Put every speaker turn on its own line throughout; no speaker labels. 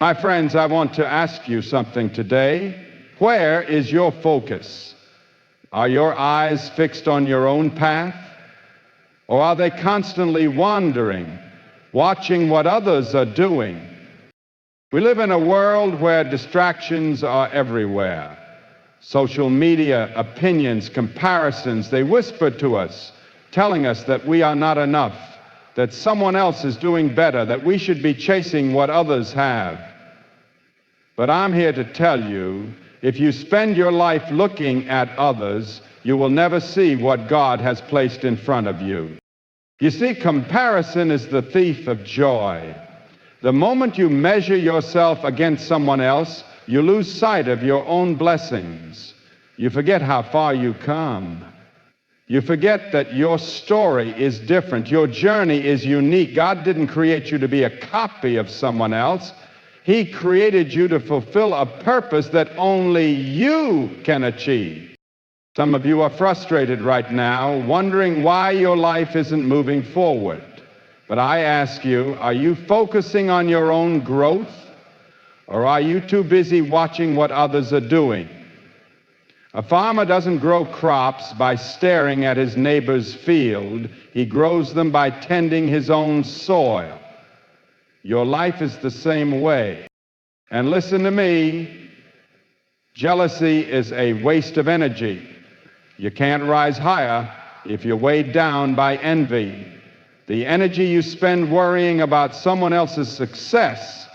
My friends, I want to ask you something today. Where is your focus? Are your eyes fixed on your own path? Or are they constantly wandering, watching what others are doing? We live in a world where distractions are everywhere. Social media, opinions, comparisons, they whisper to us, telling us that we are not enough, that someone else is doing better, that we should be chasing what others have. But I'm here to tell you, if you spend your life looking at others, you will never see what God has placed in front of you. You see, comparison is the thief of joy. The moment you measure yourself against someone else, you lose sight of your own blessings. You forget how far you come. You forget that your story is different. Your journey is unique. God didn't create you to be a copy of someone else. He created you to fulfill a purpose that only you can achieve. Some of you are frustrated right now, wondering why your life isn't moving forward. But I ask you, are you focusing on your own growth, or are you too busy watching what others are doing? A farmer doesn't grow crops by staring at his neighbor's field. He grows them by tending his own soil. Your life is the same way. And listen to me, jealousy is a waste of energy. You can't rise higher if you're weighed down by envy. The energy you spend worrying about someone else's success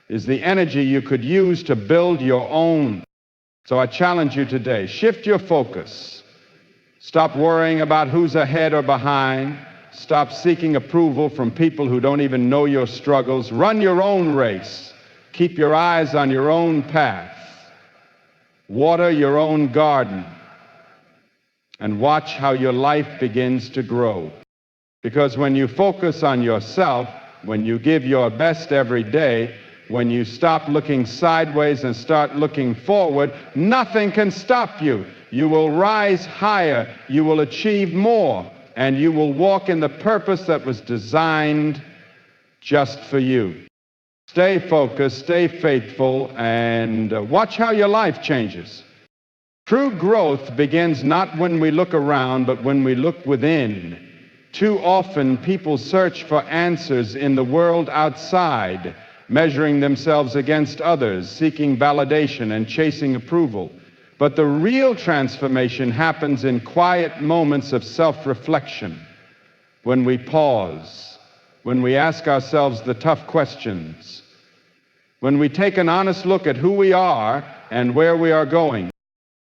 is the energy you could use to build your own. So I challenge you today, shift your focus. Stop worrying about who's ahead or behind. Stop seeking approval from people who don't even know your struggles. Run your own race. Keep your eyes on your own path. Water your own garden. And watch how your life begins to grow. Because when you focus on yourself, when you give your best every day, when you stop looking sideways and start looking forward, nothing can stop you. You will rise higher, you will achieve more, and you will walk in the purpose that was designed just for you. Stay focused, stay faithful, and watch how your life changes. True growth begins not when we look around, but when we look within. Too often, people search for answers in the world outside, measuring themselves against others, seeking validation and chasing approval. But the real transformation happens in quiet moments of self-reflection, when we pause, when we ask ourselves the tough questions, when we take an honest look at who we are and where we are going.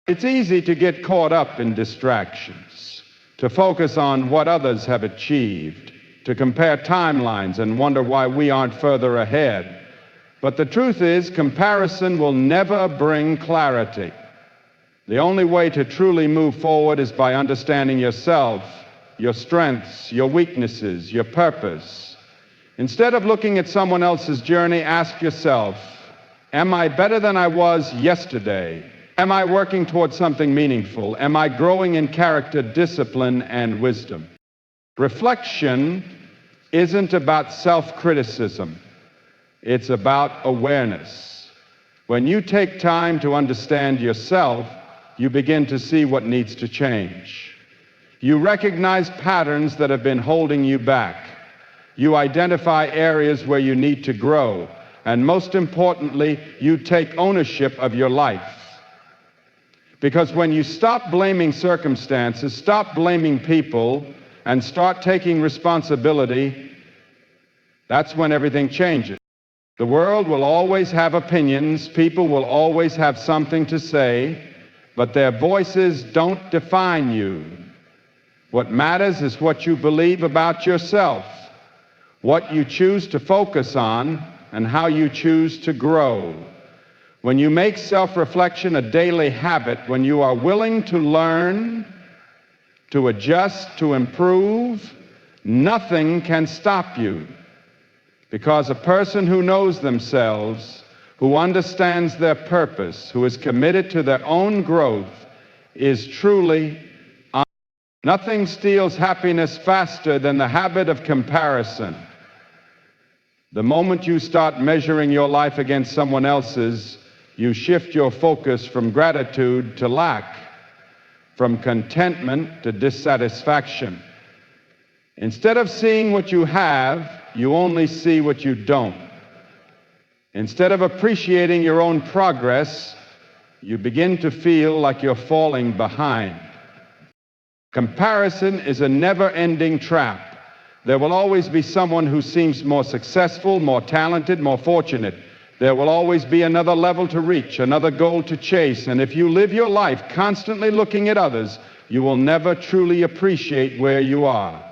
It's easy to get caught up in distractions, to focus on what others have achieved, to compare timelines and wonder why we aren't further ahead. But the truth is, comparison will never bring clarity. The only way to truly move forward is by understanding yourself, your strengths, your weaknesses, your purpose. Instead of looking at someone else's journey, ask yourself, am I better than I was yesterday? Am I working towards something meaningful? Am I growing in character, discipline, and wisdom? Reflection isn't about self-criticism. It's about awareness. When you take time to understand yourself, you begin to see what needs to change. You recognize patterns that have been holding you back. You identify areas where you need to grow. And most importantly, you take ownership of your life. Because when you stop blaming circumstances, stop blaming people, and start taking responsibility, that's when everything changes. The world will always have opinions, people will always have something to say, but their voices don't define you. What matters is what you believe about yourself, what you choose to focus on, and how you choose to grow. When you make self-reflection a daily habit, when you are willing to learn, to adjust, to improve, nothing can stop you. Because a person who knows themselves, who understands their purpose, who is committed to their own growth, is truly honest. Nothing steals happiness faster than the habit of comparison. The moment you start measuring your life against someone else's, you shift your focus from gratitude to lack, from contentment to dissatisfaction. Instead of seeing what you have, you only see what you don't. Instead of appreciating your own progress, you begin to feel like you're falling behind. Comparison is a never-ending trap. There will always be someone who seems more successful, more talented, more fortunate. There will always be another level to reach, another goal to chase, and if you live your life constantly looking at others, you will never truly appreciate where you are.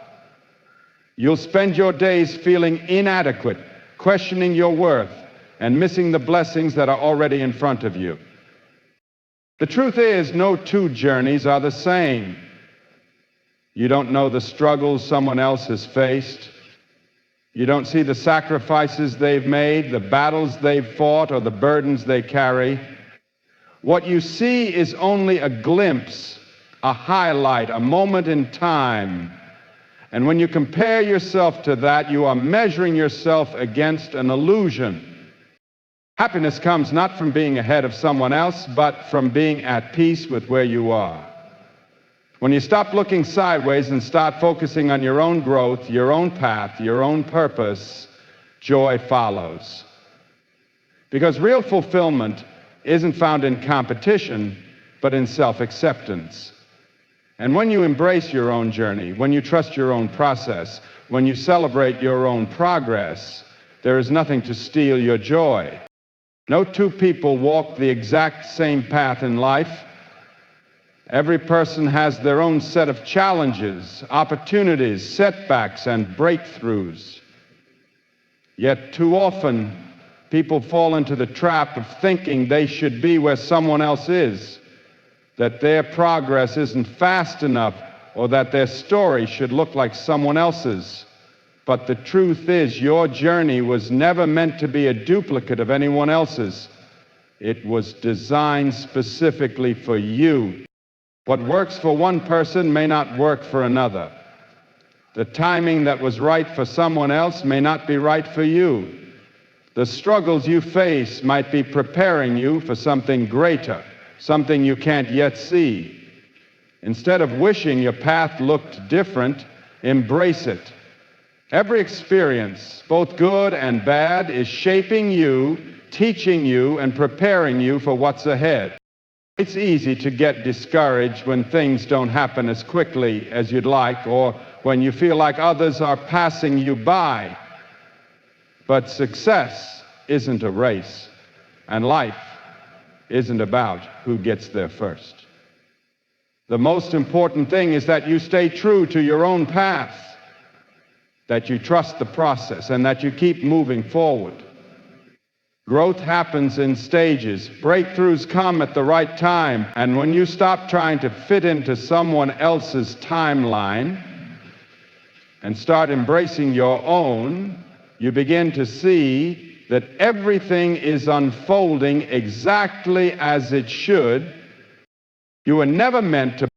You'll spend your days feeling inadequate, questioning your worth, and missing the blessings that are already in front of you. The truth is, no two journeys are the same. You don't know the struggles someone else has faced. You don't see the sacrifices they've made, the battles they've fought, or the burdens they carry. What you see is only a glimpse, a highlight, a moment in time. And when you compare yourself to that, you are measuring yourself against an illusion. Happiness comes not from being ahead of someone else, but from being at peace with where you are. When you stop looking sideways and start focusing on your own growth, your own path, your own purpose, joy follows. Because real fulfillment isn't found in competition, but in self-acceptance. And when you embrace your own journey, when you trust your own process, when you celebrate your own progress, there is nothing to steal your joy. No two people walk the exact same path in life. Every person has their own set of challenges, opportunities, setbacks, and breakthroughs. Yet too often, people fall into the trap of thinking they should be where someone else is, that their progress isn't fast enough, or that their story should look like someone else's. But the truth is, your journey was never meant to be a duplicate of anyone else's. It was designed specifically for you. What works for one person may not work for another. The timing that was right for someone else may not be right for you. The struggles you face might be preparing you for something greater, something you can't yet see. Instead of wishing your path looked different, embrace it. Every experience, both good and bad, is shaping you, teaching you, and preparing you for what's ahead. It's easy to get discouraged when things don't happen as quickly as you'd like, or when you feel like others are passing you by. But success isn't a race, and life isn't about who gets there first. The most important thing is that you stay true to your own path, that you trust the process, and that you keep moving forward. Growth happens in stages. Breakthroughs come at the right time. And when you stop trying to fit into someone else's timeline and start embracing your own, you begin to see that everything is unfolding exactly as it should. You were never meant to